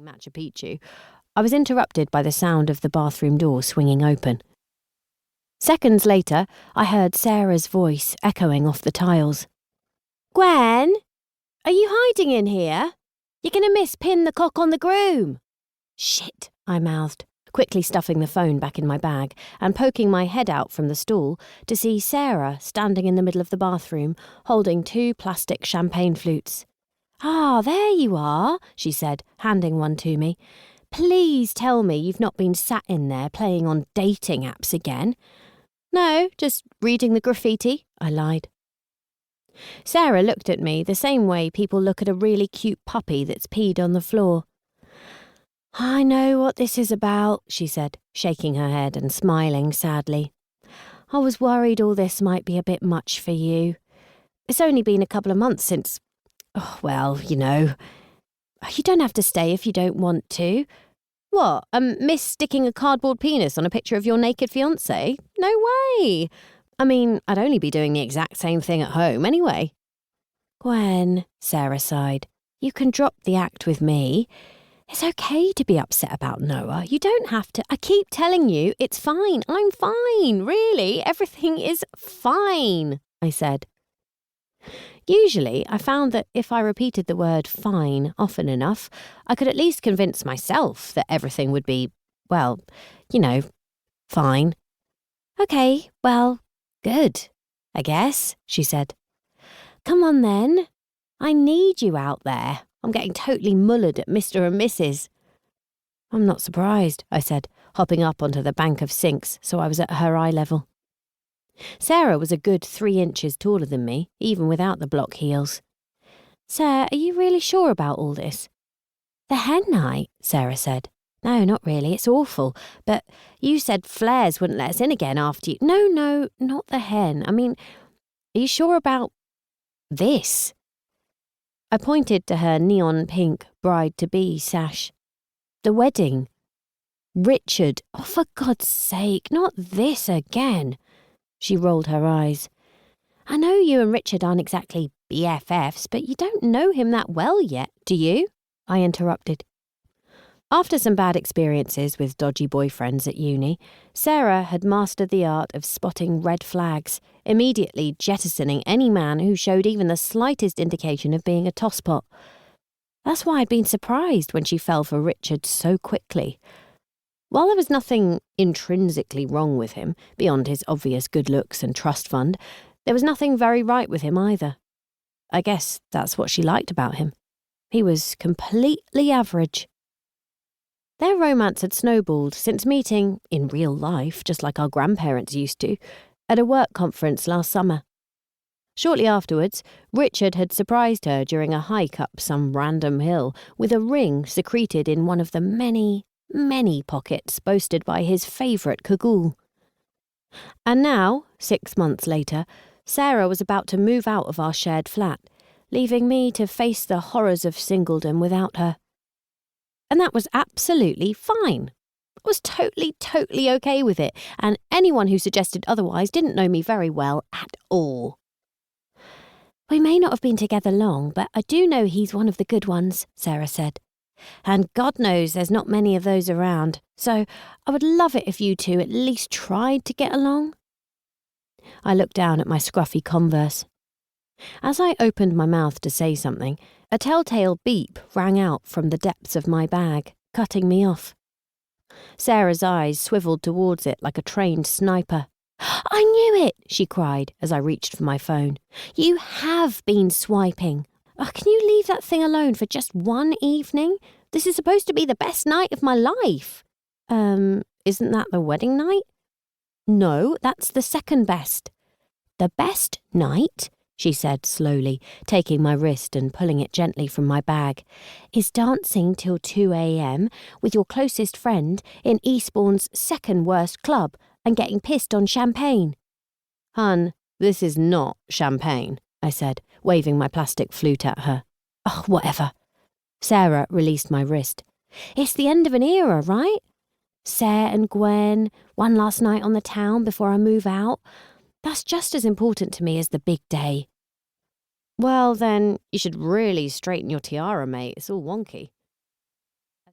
Machu Picchu, I was interrupted by the sound of the bathroom door swinging open. Seconds later, I heard Sarah's voice echoing off the tiles. "Gwen, are you hiding in here? You're going to miss Pin the cock on the groom." "Shit," I mouthed, quickly stuffing the phone back in my bag and poking my head out from the stool to see Sarah standing in the middle of the bathroom, holding 2 plastic champagne flutes. "Ah, there you are," she said, handing one to me. "Please tell me you've not been sat in there playing on dating apps again." "No, just reading the graffiti," I lied. Sarah looked at me the same way people look at a really cute puppy that's peed on the floor. "I know what this is about," she said, shaking her head and smiling sadly. "I was worried all this might be a bit much for you. It's only been a couple of months since, well, you know. You don't have to stay if you don't want to." "What, miss sticking a cardboard penis on a picture of your naked fiancé? No way! I mean, I'd only be doing the exact same thing at home anyway." "Gwen," Sarah sighed, "you can drop the act with me. It's okay to be upset about Noah. You don't have to. I keep telling you, it's fine. I'm fine, really. Everything is fine," I said. Usually, I found that if I repeated the word fine often enough, I could at least convince myself that everything would be, well, you know, fine. "Okay, well, good, I guess," she said. "Come on then. I need you out there. I'm getting totally mullered at Mr. and Mrs. "I'm not surprised," I said, hopping up onto the bank of sinks so I was at her eye level. Sarah was a good 3 inches taller than me, even without the block heels. "Sarah, are you really sure about all this?" "The hen night," Sarah said. "No, not really, it's awful. But you said flares wouldn't let us in again after you—" No, not the hen. I mean, are you sure about this?" I pointed to her neon pink bride-to-be sash. "The wedding. Richard, oh, for God's sake, not this again." She rolled her eyes. "I know you and Richard aren't exactly BFFs, but you don't know him that well yet, do you?" I interrupted. After some bad experiences with dodgy boyfriends at uni, Sarah had mastered the art of spotting red flags, immediately jettisoning any man who showed even the slightest indication of being a tosspot. That's why I'd been surprised when she fell for Richard so quickly. While there was nothing intrinsically wrong with him, beyond his obvious good looks and trust fund, there was nothing very right with him either. I guess that's what she liked about him. He was completely average. Their romance had snowballed since meeting, in real life, just like our grandparents used to, at a work conference last summer. Shortly afterwards, Richard had surprised her during a hike up some random hill with a ring secreted in one of the many pockets boasted by his favourite cagoule. And now, 6 months later, Sarah was about to move out of our shared flat, leaving me to face the horrors of singledom without her. And that was absolutely fine. I was totally okay with it, and anyone who suggested otherwise didn't know me very well at all. "We may not have been together long, but I do know he's one of the good ones," Sarah said. "And God knows there's not many of those around, so I would love it if you two at least tried to get along." I looked down at my scruffy Converse. As I opened my mouth to say something, a telltale beep rang out from the depths of my bag, cutting me off. Sarah's eyes swiveled towards it like a trained sniper. "I knew it!" she cried as I reached for my phone. "You have been swiping. Can you leave that thing alone for just one evening? This is supposed to be the best night of my life." Isn't that the wedding night?" "No, that's the second best." "The best night," she said slowly, taking my wrist and pulling it gently from my bag, "is dancing till 2 a.m. with your closest friend in Eastbourne's second worst club and getting pissed on champagne." "Hun, this is not champagne," I said, waving my plastic flute at her. "Oh, whatever." Sarah released my wrist. "It's the end of an era, right? Sarah and Gwen, one last night on the town before I move out. That's just as important to me as the big day." "Well, then, you should really straighten your tiara, mate. It's all wonky."